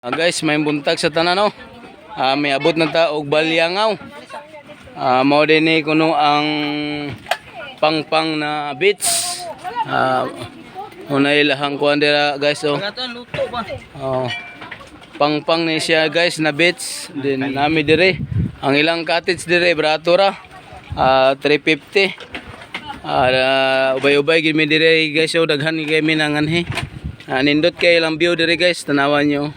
Guys, may buntag sa tanan no. May abot na ta og Balyangaw. Mao din ni kuno ang pangpang na beach. Unay lahang kuan dira guys oh. Luto ba? Oh. Pangpang ni siya guys na beach. Din nami dire. Ang ilang cottage dire barato ra. 350. Ubay-ubay gid mi dire guys oh, daghan ni kay minanganhi. Nindot kay ilang view dire guys, tanawan nyo.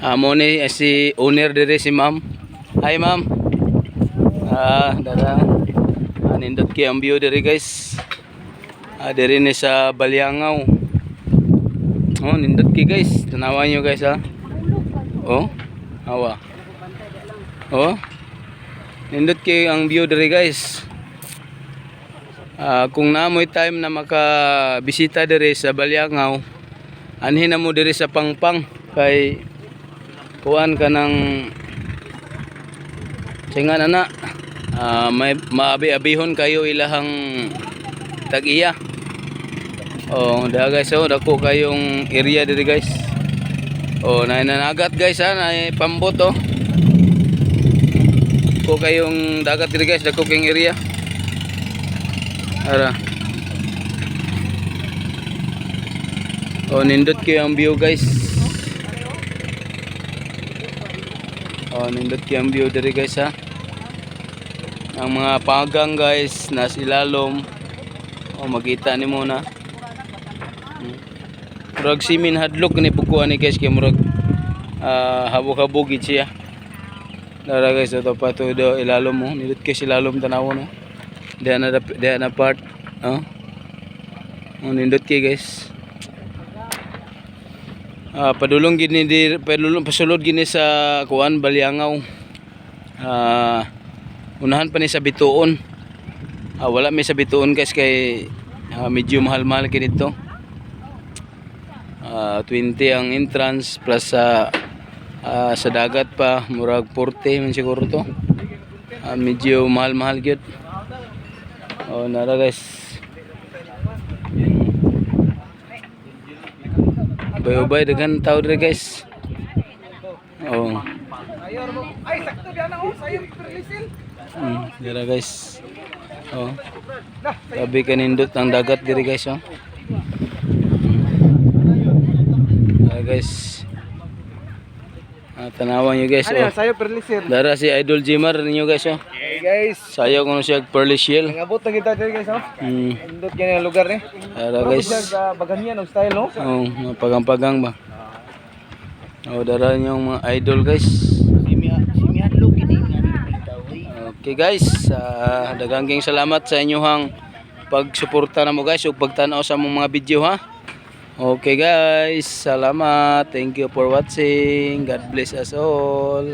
Mo ni si owner dire si ma'am. Hi ma'am. Dara. Nindot kay ang view dire guys. Dire ni sa Balyangaw. Oh, nindot kay guys, tanawan nyo guys ha. Oh, awa. Oh. Nindot kay ang view dire guys. Kung namoy time na makabisita dire sa Balyangaw, anhin na mo dire sa Pangpang kay kuan ka ng singa na may maabi-abihon kayo ilahang tag-iya. Oh, da guys oh, dako kayong area dire guys. Oh, nananagat guys ha, na pambot oh. Dako kayong dagat dire guys, dako kayong area. Ara. Oh, nindot kayo ang view guys. Oh, nindot kayo ang view diri guys ha. Ang mga pagang guys nas ilalom. Oh, makita ni mo na. Murag simin hadlok ni bukuan ni guys kay murag habog-habog gid siya. Dara guys ito pa to do ilalom mo. Nindot kay ilalom tanawon no. Diyan na part. Oh. Oh, nindot kay guys. Padulong gini di pasulod gini sa kuan Balyangaw. Unahan pa ni sa Bituon. Wala may sa Bituon guys kay medyo mahal-mahal kini dito. 20 ang entrance plus sa dagat pa murag 40 man siguro to. Medyo mahal-mahal gyud. Oh, nara guys. Ubay-ubay daghan tao dire guys. Oh. Ay, sakto diyan ako, sayo perlisil. Dira guys. Oh. Sabi kanindot ang dagat dire guys oh. Guys. Tanawan nyo guys oh. Sayo perlisil. Dara si Idol Jimar ninyo guys oh. Hey guys. Sayo kuno siya Pearly Shield. Nangabot na kita dito guys oh. Indot kaya ang lugar ni. Dara guys. Baganyan og style no. Oh, pagang-pagang ba. Oh, dara yung mga idol guys. Simihan look ini Okay guys, daghang salamat sa inyong pagsuporta namo guys ug pagtan-aw sa among mga video ha. Okay guys, salamat. Thank you for watching. God bless us all.